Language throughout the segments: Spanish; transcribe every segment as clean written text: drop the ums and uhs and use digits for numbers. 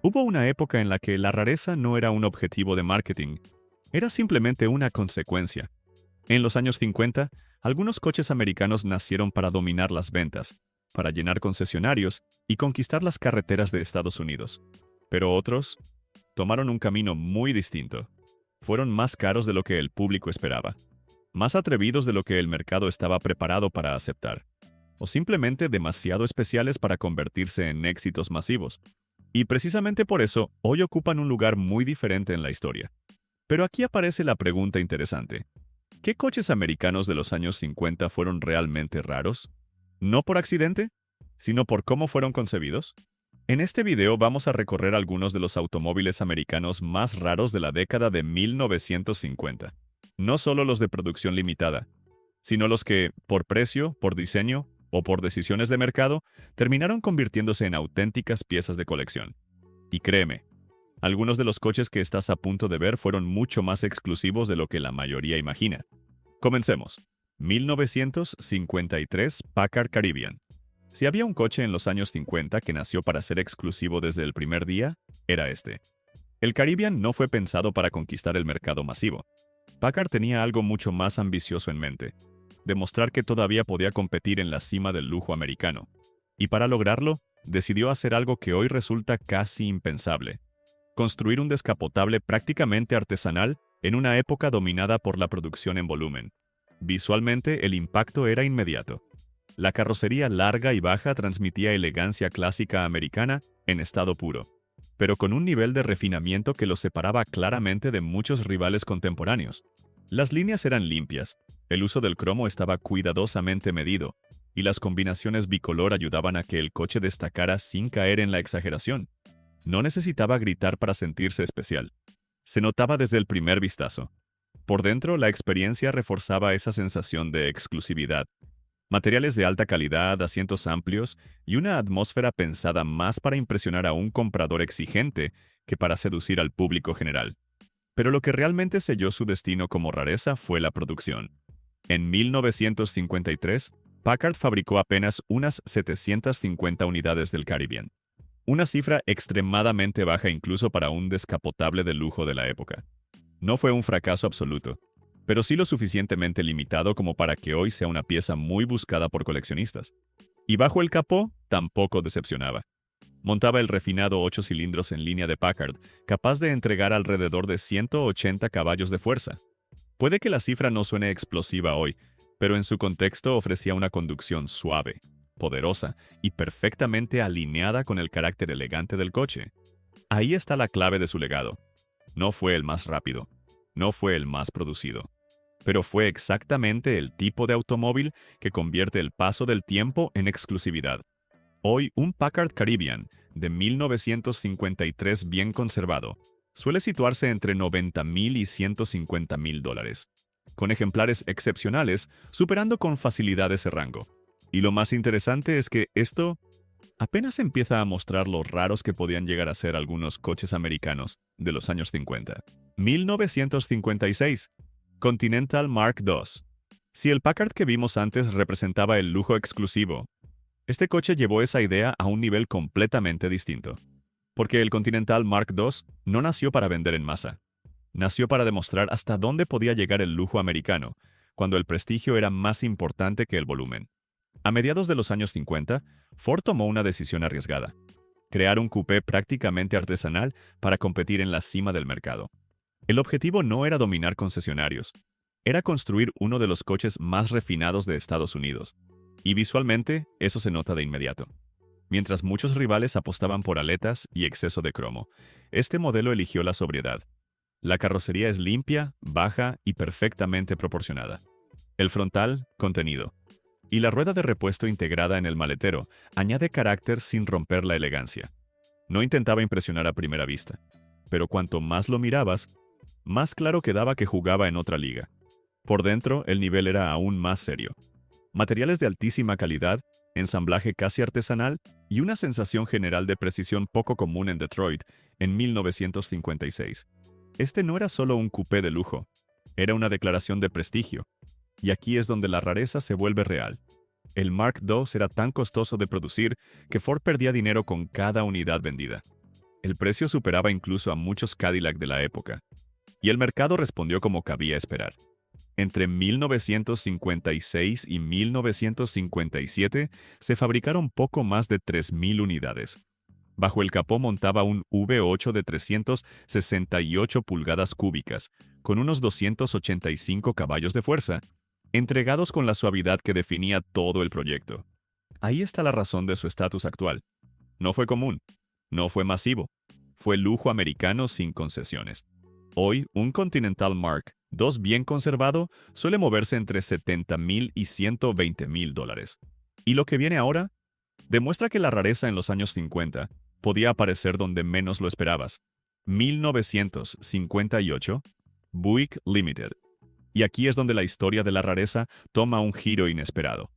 Hubo una época en la que la rareza no era un objetivo de marketing, era simplemente una consecuencia. En los años 50, algunos coches americanos nacieron para dominar las ventas, para llenar concesionarios y conquistar las carreteras de Estados Unidos. Pero otros tomaron un camino muy distinto. Fueron más caros de lo que el público esperaba, más atrevidos de lo que el mercado estaba preparado para aceptar, o simplemente demasiado especiales para convertirse en éxitos masivos. Y precisamente por eso, hoy ocupan un lugar muy diferente en la historia. Pero aquí aparece la pregunta interesante. ¿Qué coches americanos de los años 50 fueron realmente raros? No por accidente, sino por cómo fueron concebidos. En este video vamos a recorrer algunos de los automóviles americanos más raros de la década de 1950. No solo los de producción limitada, sino los que, por precio, por diseño o por decisiones de mercado, terminaron convirtiéndose en auténticas piezas de colección. Y créeme, algunos de los coches que estás a punto de ver fueron mucho más exclusivos de lo que la mayoría imagina. Comencemos. 1953 Packard Caribbean. Si había un coche en los años 50 que nació para ser exclusivo desde el primer día, era este. El Caribbean no fue pensado para conquistar el mercado masivo. Packard tenía algo mucho más ambicioso en mente: demostrar que todavía podía competir en la cima del lujo americano. Y para lograrlo, decidió hacer algo que hoy resulta casi impensable: construir un descapotable prácticamente artesanal en una época dominada por la producción en volumen. Visualmente, el impacto era inmediato. La carrocería larga y baja transmitía elegancia clásica americana en estado puro, pero con un nivel de refinamiento que lo separaba claramente de muchos rivales contemporáneos. Las líneas eran limpias, el uso del cromo estaba cuidadosamente medido, y las combinaciones bicolor ayudaban a que el coche destacara sin caer en la exageración. No necesitaba gritar para sentirse especial. Se notaba desde el primer vistazo. Por dentro, la experiencia reforzaba esa sensación de exclusividad. Materiales de alta calidad, asientos amplios y una atmósfera pensada más para impresionar a un comprador exigente que para seducir al público general. Pero lo que realmente selló su destino como rareza fue la producción. En 1953, Packard fabricó apenas unas 750 unidades del Caribbean. Una cifra extremadamente baja incluso para un descapotable de lujo de la época. No fue un fracaso absoluto, pero sí lo suficientemente limitado como para que hoy sea una pieza muy buscada por coleccionistas. Y bajo el capó, tampoco decepcionaba. Montaba el refinado 8 cilindros en línea de Packard, capaz de entregar alrededor de 180 caballos de fuerza. Puede que la cifra no suene explosiva hoy, pero en su contexto ofrecía una conducción suave, poderosa y perfectamente alineada con el carácter elegante del coche. Ahí está la clave de su legado. No fue el más rápido, no fue el más producido, pero fue exactamente el tipo de automóvil que convierte el paso del tiempo en exclusividad. Hoy, un Packard Caribbean de 1953 bien conservado suele situarse entre $90,000 y $150,000, con ejemplares excepcionales superando con facilidad ese rango. Y lo más interesante es que esto apenas empieza a mostrar lo raros que podían llegar a ser algunos coches americanos de los años 50. 1956. Continental Mark II. Si el Packard que vimos antes representaba el lujo exclusivo, este coche llevó esa idea a un nivel completamente distinto. Porque el Continental Mark II no nació para vender en masa. Nació para demostrar hasta dónde podía llegar el lujo americano, cuando el prestigio era más importante que el volumen. A mediados de los años 50, Ford tomó una decisión arriesgada: crear un coupé prácticamente artesanal para competir en la cima del mercado. El objetivo no era dominar concesionarios, era construir uno de los coches más refinados de Estados Unidos. Y visualmente, eso se nota de inmediato. Mientras muchos rivales apostaban por aletas y exceso de cromo, este modelo eligió la sobriedad. La carrocería es limpia, baja y perfectamente proporcionada. El frontal, contenido. Y la rueda de repuesto integrada en el maletero añade carácter sin romper la elegancia. No intentaba impresionar a primera vista, pero cuanto más lo mirabas, más claro quedaba que jugaba en otra liga. Por dentro, el nivel era aún más serio. Materiales de altísima calidad, ensamblaje casi artesanal y una sensación general de precisión poco común en Detroit en 1956. Este no era solo un coupé de lujo, era una declaración de prestigio. Y aquí es donde la rareza se vuelve real. El Mark II era tan costoso de producir que Ford perdía dinero con cada unidad vendida. El precio superaba incluso a muchos Cadillac de la época, y el mercado respondió como cabía esperar. Entre 1956 y 1957 se fabricaron poco más de 3.000 unidades. Bajo el capó montaba un V8 de 368 pulgadas cúbicas, con unos 285 caballos de fuerza, entregados con la suavidad que definía todo el proyecto. Ahí está la razón de su estatus actual. No fue común, no fue masivo, fue lujo americano sin concesiones. Hoy, un Continental Mark II bien conservado suele moverse entre $70,000 y $120,000. Y lo que viene ahora demuestra que la rareza en los años 50 podía aparecer donde menos lo esperabas. 1958, Buick Limited. Y aquí es donde la historia de la rareza toma un giro inesperado.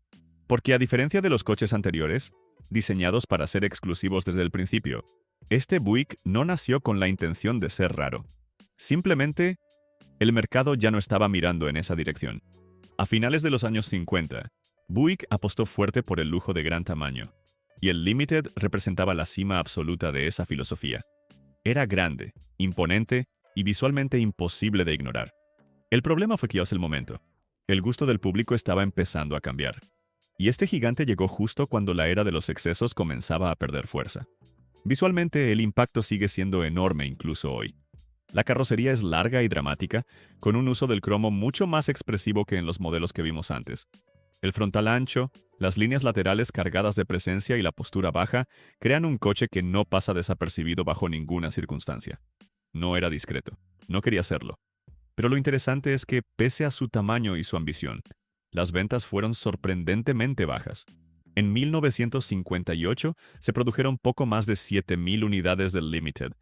Porque a diferencia de los coches anteriores, diseñados para ser exclusivos desde el principio, este Buick no nació con la intención de ser raro. Simplemente, el mercado ya no estaba mirando en esa dirección. A finales de los años 50, Buick apostó fuerte por el lujo de gran tamaño, y el Limited representaba la cima absoluta de esa filosofía. Era grande, imponente y visualmente imposible de ignorar. El problema fue que ya es el momento. El gusto del público estaba empezando a cambiar. Y este gigante llegó justo cuando la era de los excesos comenzaba a perder fuerza. Visualmente, el impacto sigue siendo enorme incluso hoy. La carrocería es larga y dramática, con un uso del cromo mucho más expresivo que en los modelos que vimos antes. El frontal ancho, las líneas laterales cargadas de presencia y la postura baja crean un coche que no pasa desapercibido bajo ninguna circunstancia. No era discreto, no quería serlo. Pero lo interesante es que, pese a su tamaño y su ambición, las ventas fueron sorprendentemente bajas. En 1958 se produjeron poco más de 7.000 unidades del Limited,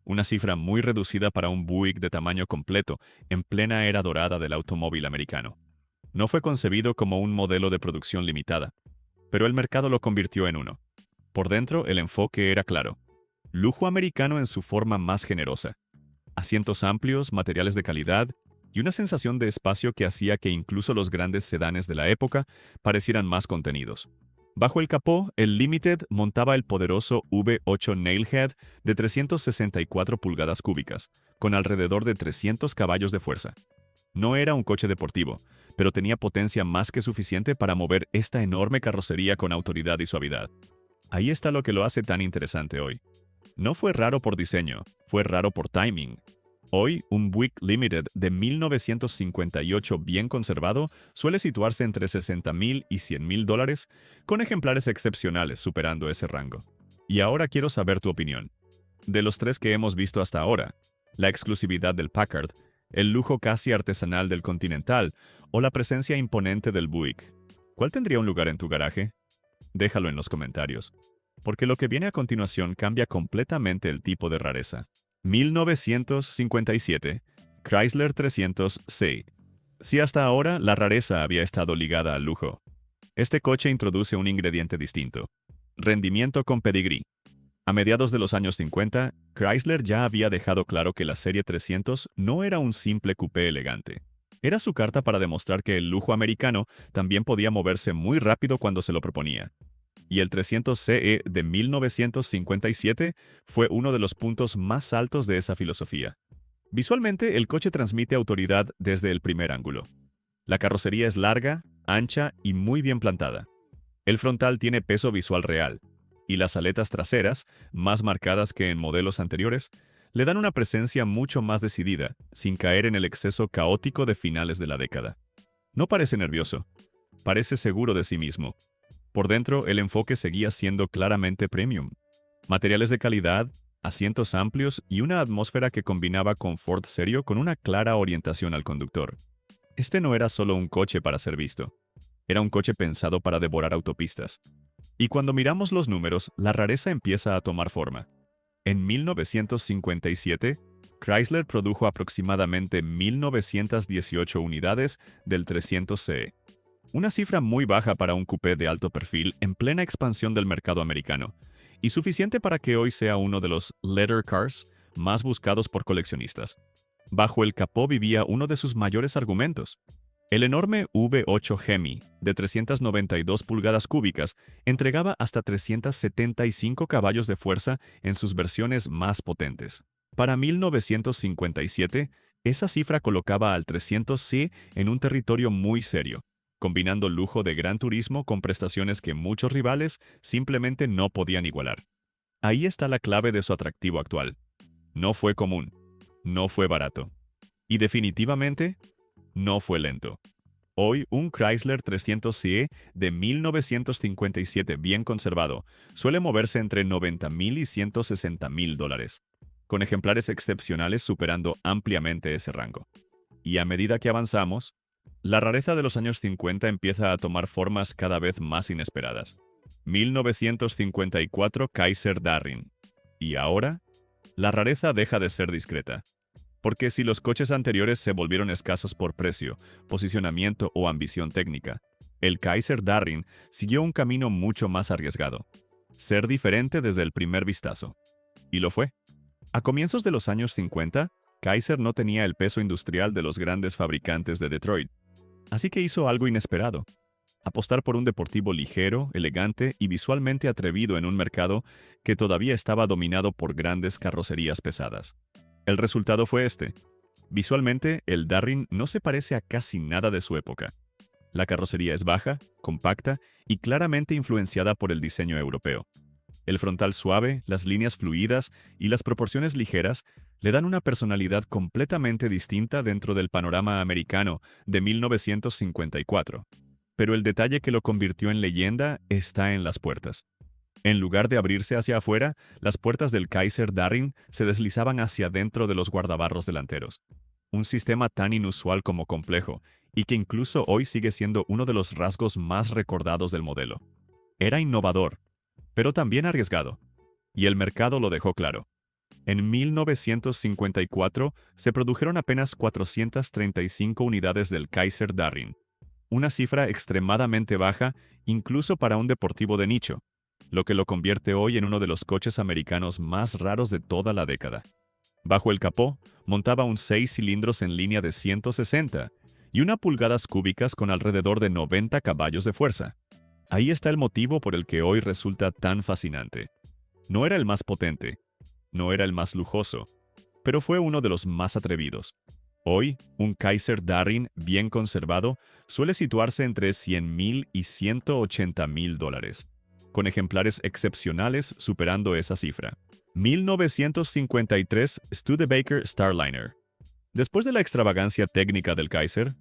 una cifra muy reducida para un Buick de tamaño completo en plena era dorada del automóvil americano. No fue concebido como un modelo de producción limitada, pero el mercado lo convirtió en uno. Por dentro, el enfoque era claro. Lujo americano en su forma más generosa. Asientos amplios, materiales de calidad y una sensación de espacio que hacía que incluso los grandes sedanes de la época parecieran más contenidos. Bajo el capó, el Limited montaba el poderoso V8 Nailhead de 364 pulgadas cúbicas, con alrededor de 300 caballos de fuerza. No era un coche deportivo, pero tenía potencia más que suficiente para mover esta enorme carrocería con autoridad y suavidad. Ahí está lo que lo hace tan interesante hoy. No fue raro por diseño, fue raro por timing. Hoy, un Buick Limited de 1958 bien conservado suele situarse entre $60,000 y $100,000, con ejemplares excepcionales superando ese rango. Y ahora quiero saber tu opinión. De los tres que hemos visto hasta ahora, la exclusividad del Packard, el lujo casi artesanal del Continental o la presencia imponente del Buick, ¿cuál tendría un lugar en tu garaje? Déjalo en los comentarios, porque lo que viene a continuación cambia completamente el tipo de rareza. 1957, Chrysler 300C. Si hasta ahora la rareza había estado ligada al lujo, este coche introduce un ingrediente distinto: rendimiento con pedigrí. A mediados de los años 50, Chrysler ya había dejado claro que la serie 300 no era un simple coupé elegante. Era su carta para demostrar que el lujo americano también podía moverse muy rápido cuando se lo proponía. Y el 300 CE de 1957 fue uno de los puntos más altos de esa filosofía. Visualmente, el coche transmite autoridad desde el primer ángulo. La carrocería es larga, ancha y muy bien plantada. El frontal tiene peso visual real, y las aletas traseras, más marcadas que en modelos anteriores, le dan una presencia mucho más decidida, sin caer en el exceso caótico de finales de la década. No parece nervioso, parece seguro de sí mismo. Por dentro, el enfoque seguía siendo claramente premium. Materiales de calidad, asientos amplios y una atmósfera que combinaba confort serio con una clara orientación al conductor. Este no era solo un coche para ser visto. Era un coche pensado para devorar autopistas. Y cuando miramos los números, la rareza empieza a tomar forma. En 1957, Chrysler produjo aproximadamente 1.918 unidades del 300CE. Una cifra muy baja para un coupé de alto perfil en plena expansión del mercado americano, y suficiente para que hoy sea uno de los leather cars más buscados por coleccionistas. Bajo el capó vivía uno de sus mayores argumentos: El enorme V8 Hemi, de 392 pulgadas cúbicas, entregaba hasta 375 caballos de fuerza en sus versiones más potentes. Para 1957, esa cifra colocaba al 300C en un territorio muy serio, combinando lujo de gran turismo con prestaciones que muchos rivales simplemente no podían igualar. Ahí está la clave de su atractivo actual. No fue común, no fue barato y definitivamente no fue lento. Hoy, un Chrysler 300CE de 1957 bien conservado suele moverse entre $90,000 y $160,000, con ejemplares excepcionales superando ampliamente ese rango. Y a medida que avanzamos, la rareza de los años 50 empieza a tomar formas cada vez más inesperadas. 1954 Kaiser Darrin. Y ahora, la rareza deja de ser discreta. Porque si los coches anteriores se volvieron escasos por precio, posicionamiento o ambición técnica, el Kaiser Darrin siguió un camino mucho más arriesgado. Ser diferente desde el primer vistazo. Y lo fue. A comienzos de los años 50, Kaiser no tenía el peso industrial de los grandes fabricantes de Detroit. Así que hizo algo inesperado. Apostar por un deportivo ligero, elegante y visualmente atrevido en un mercado que todavía estaba dominado por grandes carrocerías pesadas. El resultado fue este. Visualmente, el Darrin no se parece a casi nada de su época. La carrocería es baja, compacta y claramente influenciada por el diseño europeo. El frontal suave, las líneas fluidas y las proporciones ligeras le dan una personalidad completamente distinta dentro del panorama americano de 1954. Pero el detalle que lo convirtió en leyenda está en las puertas. En lugar de abrirse hacia afuera, las puertas del Kaiser Darrin se deslizaban hacia dentro de los guardabarros delanteros. Un sistema tan inusual como complejo, y que incluso hoy sigue siendo uno de los rasgos más recordados del modelo. Era innovador, pero también arriesgado, y el mercado lo dejó claro. En 1954 se produjeron apenas 435 unidades del Kaiser Darrin, una cifra extremadamente baja incluso para un deportivo de nicho, lo que lo convierte hoy en uno de los coches americanos más raros de toda la década. Bajo el capó, montaba un 6 cilindros en línea de 160 y 1 pulgadas cúbicas con alrededor de 90 caballos de fuerza. Ahí está el motivo por el que hoy resulta tan fascinante. No era el más potente, no era el más lujoso, pero fue uno de los más atrevidos. Hoy, un Kaiser Darrin bien conservado suele situarse entre $100,000 y $180,000, con ejemplares excepcionales superando esa cifra. 1953 Studebaker Starliner. Después de la extravagancia técnica del Kaiser,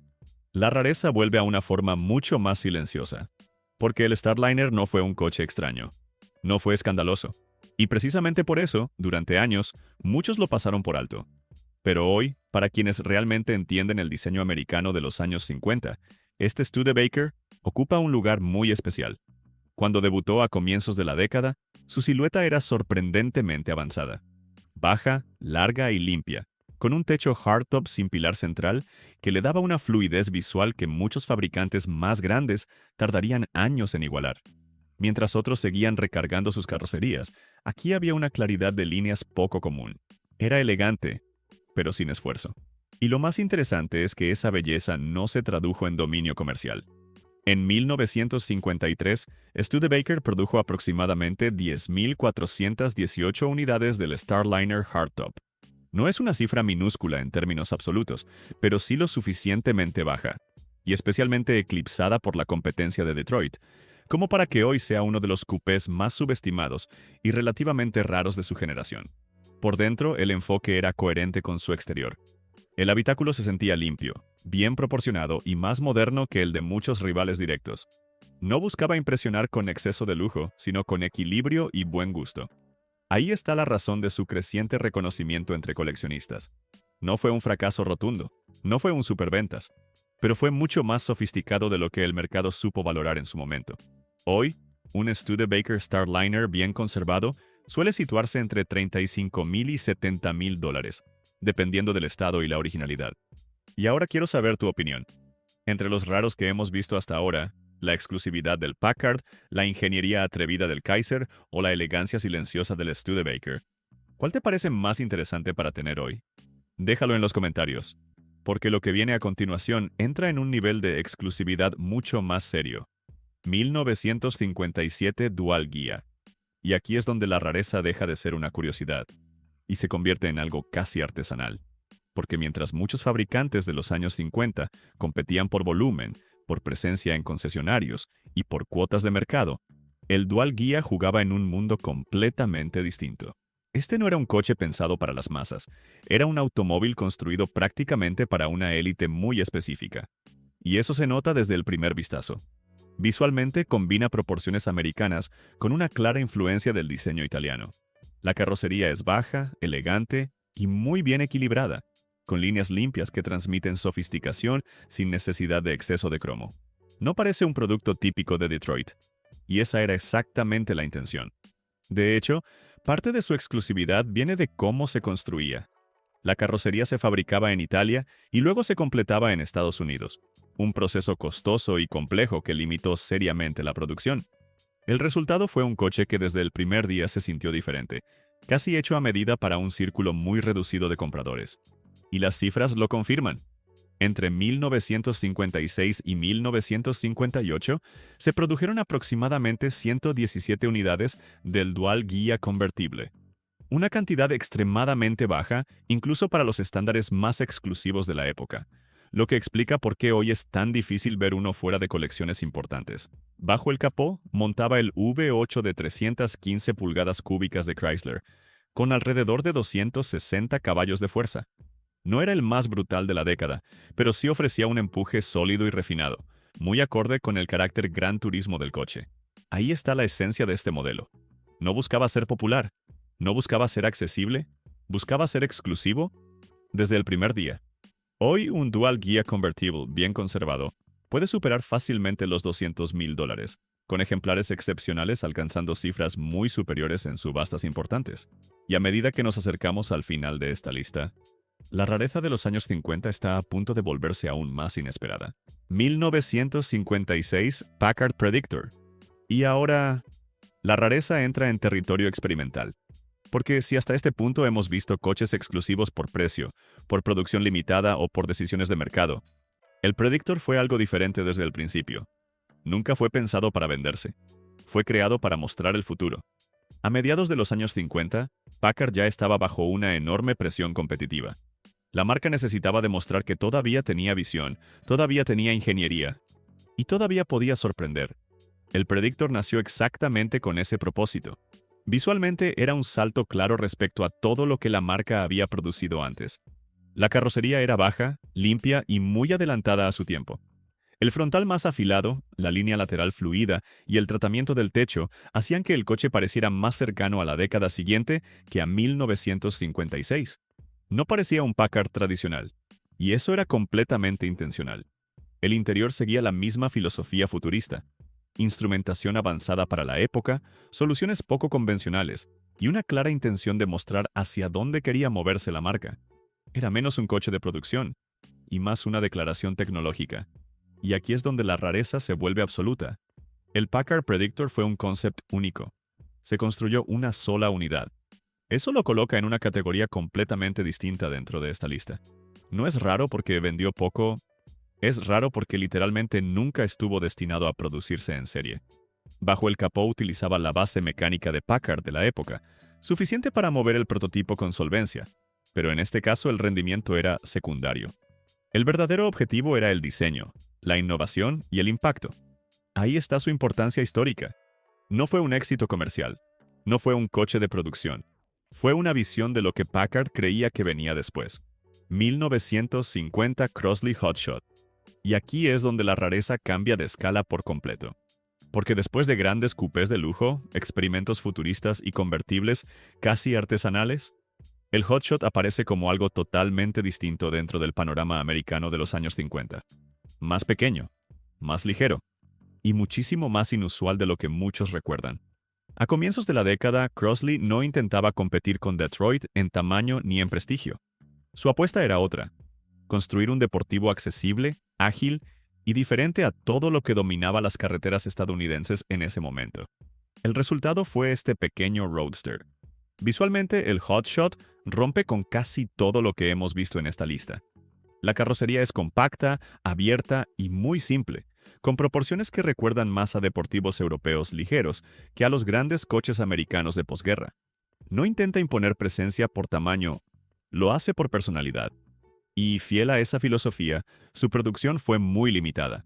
la rareza vuelve a una forma mucho más silenciosa, porque el Starliner no fue un coche extraño, no fue escandaloso, y precisamente por eso, durante años, muchos lo pasaron por alto. Pero hoy, para quienes realmente entienden el diseño americano de los años 50, este Studebaker ocupa un lugar muy especial. Cuando debutó a comienzos de la década, su silueta era sorprendentemente avanzada. Baja, larga y limpia, con un techo hardtop sin pilar central que le daba una fluidez visual que muchos fabricantes más grandes tardarían años en igualar. Mientras otros seguían recargando sus carrocerías, aquí había una claridad de líneas poco común. Era elegante, pero sin esfuerzo. Y lo más interesante es que esa belleza no se tradujo en dominio comercial. En 1953, Studebaker produjo aproximadamente 10,418 unidades del Starliner Hardtop. No es una cifra minúscula en términos absolutos, pero sí lo suficientemente baja, y especialmente eclipsada por la competencia de Detroit, como para que hoy sea uno de los coupés más subestimados y relativamente raros de su generación. Por dentro, el enfoque era coherente con su exterior. El habitáculo se sentía limpio, bien proporcionado y más moderno que el de muchos rivales directos. No buscaba impresionar con exceso de lujo, sino con equilibrio y buen gusto. Ahí está la razón de su creciente reconocimiento entre coleccionistas. No fue un fracaso rotundo, no fue un superventas, pero fue mucho más sofisticado de lo que el mercado supo valorar en su momento. Hoy, un Studebaker Starliner bien conservado suele situarse entre $35,000 y $70,000, dependiendo del estado y la originalidad. Y ahora quiero saber tu opinión. Entre los raros que hemos visto hasta ahora, la exclusividad del Packard, la ingeniería atrevida del Kaiser o la elegancia silenciosa del Studebaker, ¿cuál te parece más interesante para tener hoy? Déjalo en los comentarios. porque lo que viene a continuación entra en un nivel de exclusividad mucho más serio. 1957 Dual Guía. Y aquí es donde la rareza deja de ser una curiosidad y se convierte en algo casi artesanal. Porque mientras muchos fabricantes de los años 50 competían por volumen, por presencia en concesionarios y por cuotas de mercado, el Dual Guía jugaba en un mundo completamente distinto. Este no era un coche pensado para las masas, era un automóvil construido prácticamente para una élite muy específica. Y eso se nota desde el primer vistazo. Visualmente combina proporciones americanas con una clara influencia del diseño italiano. La carrocería es baja, elegante y muy bien equilibrada, con líneas limpias que transmiten sofisticación sin necesidad de exceso de cromo. No parece un producto típico de Detroit, y esa era exactamente la intención. De hecho, parte de su exclusividad viene de cómo se construía. La carrocería se fabricaba en Italia y luego se completaba en Estados Unidos, un proceso costoso y complejo que limitó seriamente la producción. El resultado fue un coche que desde el primer día se sintió diferente, casi hecho a medida para un círculo muy reducido de compradores. Y las cifras lo confirman. Entre 1956 y 1958 se produjeron aproximadamente 117 unidades del Dual Guía convertible. Una cantidad extremadamente baja, incluso para los estándares más exclusivos de la época, lo que explica por qué hoy es tan difícil ver uno fuera de colecciones importantes. Bajo el capó montaba el V8 de 315 pulgadas cúbicas de Chrysler, con alrededor de 260 caballos de fuerza. No era el más brutal de la década, pero sí ofrecía un empuje sólido y refinado, muy acorde con el carácter gran turismo del coche. Ahí está la esencia de este modelo. No buscaba ser popular, no buscaba ser accesible, buscaba ser exclusivo desde el primer día. Hoy un Dual Guía Convertible bien conservado puede superar fácilmente los $200,000, con ejemplares excepcionales alcanzando cifras muy superiores en subastas importantes. Y a medida que nos acercamos al final de esta lista, la rareza de los años 50 está a punto de volverse aún más inesperada. 1956 Packard Predictor. Y ahora, la rareza entra en territorio experimental. Porque si hasta este punto hemos visto coches exclusivos por precio, por producción limitada o por decisiones de mercado, el Predictor fue algo diferente desde el principio. Nunca fue pensado para venderse. Fue creado para mostrar el futuro. A mediados de los años 50, Packard ya estaba bajo una enorme presión competitiva. La marca necesitaba demostrar que todavía tenía visión, todavía tenía ingeniería y todavía podía sorprender. El Predictor nació exactamente con ese propósito. Visualmente era un salto claro respecto a todo lo que la marca había producido antes. La carrocería era baja, limpia y muy adelantada a su tiempo. El frontal más afilado, la línea lateral fluida y el tratamiento del techo hacían que el coche pareciera más cercano a la década siguiente que a 1956. No parecía un Packard tradicional, y eso era completamente intencional. El interior seguía la misma filosofía futurista. Instrumentación avanzada para la época, soluciones poco convencionales y una clara intención de mostrar hacia dónde quería moverse la marca. Era menos un coche de producción y más una declaración tecnológica. Y aquí es donde la rareza se vuelve absoluta. El Packard Predictor fue un concept único. Se construyó una sola unidad. Eso lo coloca en una categoría completamente distinta dentro de esta lista. No es raro porque vendió poco, es raro porque literalmente nunca estuvo destinado a producirse en serie. Bajo el capó utilizaba la base mecánica de Packard de la época, suficiente para mover el prototipo con solvencia, pero en este caso el rendimiento era secundario. El verdadero objetivo era el diseño, la innovación y el impacto. Ahí está su importancia histórica. No fue un éxito comercial, no fue un coche de producción. Fue una visión de lo que Packard creía que venía después. 1950 Crossley Hotshot. Y aquí es donde la rareza cambia de escala por completo. Porque después de grandes coupés de lujo, experimentos futuristas y convertibles casi artesanales, el Hotshot aparece como algo totalmente distinto dentro del panorama americano de los años 50. Más pequeño, más ligero y muchísimo más inusual de lo que muchos recuerdan. A comienzos de la década, Crossley no intentaba competir con Detroit en tamaño ni en prestigio. Su apuesta era otra: construir un deportivo accesible, ágil y diferente a todo lo que dominaba las carreteras estadounidenses en ese momento. El resultado fue este pequeño roadster. Visualmente, el Hotshot rompe con casi todo lo que hemos visto en esta lista. La carrocería es compacta, abierta y muy simple, con proporciones que recuerdan más a deportivos europeos ligeros que a los grandes coches americanos de posguerra. No intenta imponer presencia por tamaño, lo hace por personalidad. Y fiel a esa filosofía, su producción fue muy limitada.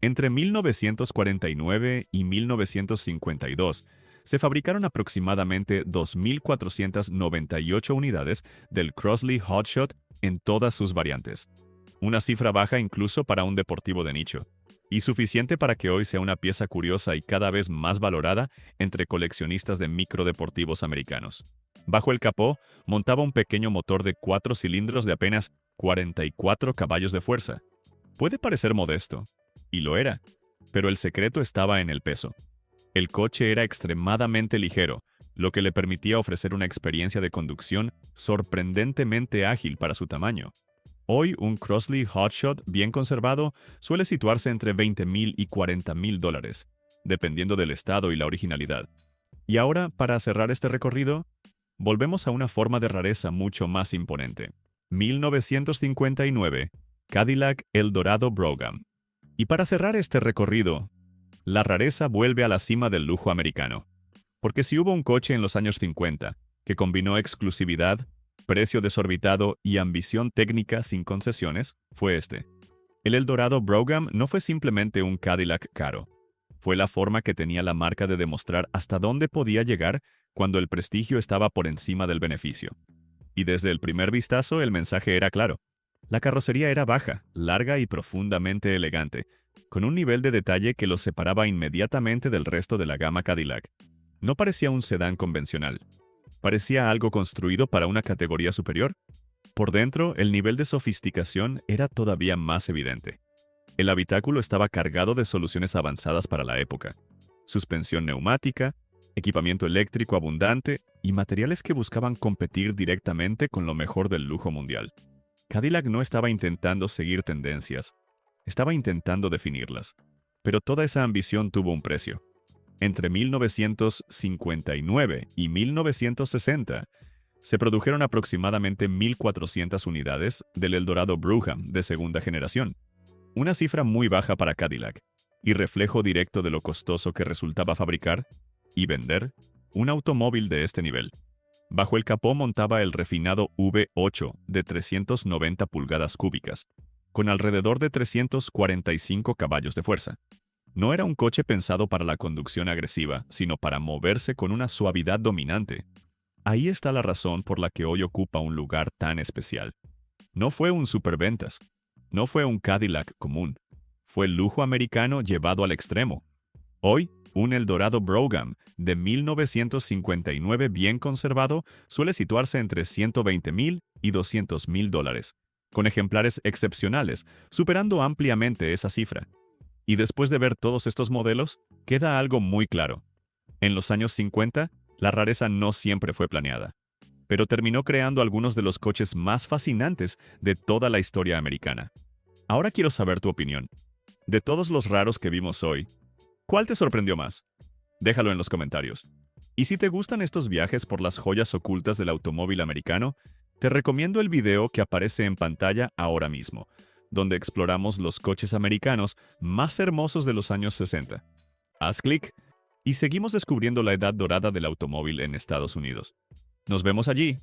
Entre 1949 y 1952, se fabricaron aproximadamente 2.498 unidades del Crossley Hotshot en todas sus variantes. Una cifra baja incluso para un deportivo de nicho, y suficiente para que hoy sea una pieza curiosa y cada vez más valorada entre coleccionistas de microdeportivos americanos. Bajo el capó montaba un pequeño motor de 4 cilindros de apenas 44 caballos de fuerza. Puede parecer modesto, y lo era, pero el secreto estaba en el peso. El coche era extremadamente ligero, lo que le permitía ofrecer una experiencia de conducción sorprendentemente ágil para su tamaño. Hoy, un Crossley Hotshot bien conservado suele situarse entre $20,000 y $40,000, dependiendo del estado y la originalidad. Y ahora, para cerrar este recorrido, volvemos a una forma de rareza mucho más imponente. 1959, Cadillac Eldorado Brougham. Y para cerrar este recorrido, la rareza vuelve a la cima del lujo americano. Porque si hubo un coche en los años 50 que combinó exclusividad, precio desorbitado y ambición técnica sin concesiones, fue este. El Eldorado Brougham no fue simplemente un Cadillac caro. Fue la forma que tenía la marca de demostrar hasta dónde podía llegar cuando el prestigio estaba por encima del beneficio. Y desde el primer vistazo el mensaje era claro. La carrocería era baja, larga y profundamente elegante, con un nivel de detalle que lo separaba inmediatamente del resto de la gama Cadillac. No parecía un sedán convencional. Parecía algo construido para una categoría superior. Por dentro, el nivel de sofisticación era todavía más evidente. El habitáculo estaba cargado de soluciones avanzadas para la época. Suspensión neumática, equipamiento eléctrico abundante y materiales que buscaban competir directamente con lo mejor del lujo mundial. Cadillac no estaba intentando seguir tendencias, estaba intentando definirlas. Pero toda esa ambición tuvo un precio. Entre 1959 y 1960, se produjeron aproximadamente 1.400 unidades del Eldorado Brougham de segunda generación. Una cifra muy baja para Cadillac, y reflejo directo de lo costoso que resultaba fabricar y vender un automóvil de este nivel. Bajo el capó montaba el refinado V8 de 390 pulgadas cúbicas, con alrededor de 345 caballos de fuerza. No era un coche pensado para la conducción agresiva, sino para moverse con una suavidad dominante. Ahí está la razón por la que hoy ocupa un lugar tan especial. No fue un superventas, no fue un Cadillac común, fue el lujo americano llevado al extremo. Hoy, un Eldorado Brougham de 1959 bien conservado suele situarse entre $120,000 y $200,000, con ejemplares excepcionales, superando ampliamente esa cifra. Y después de ver todos estos modelos, queda algo muy claro. En los años 50, la rareza no siempre fue planeada, pero terminó creando algunos de los coches más fascinantes de toda la historia americana. Ahora quiero saber tu opinión. De todos los raros que vimos hoy, ¿cuál te sorprendió más? Déjalo en los comentarios. Y si te gustan estos viajes por las joyas ocultas del automóvil americano, te recomiendo el video que aparece en pantalla ahora mismo, donde exploramos los coches americanos más hermosos de los años 60. Haz clic y seguimos descubriendo la edad dorada del automóvil en Estados Unidos. Nos vemos allí.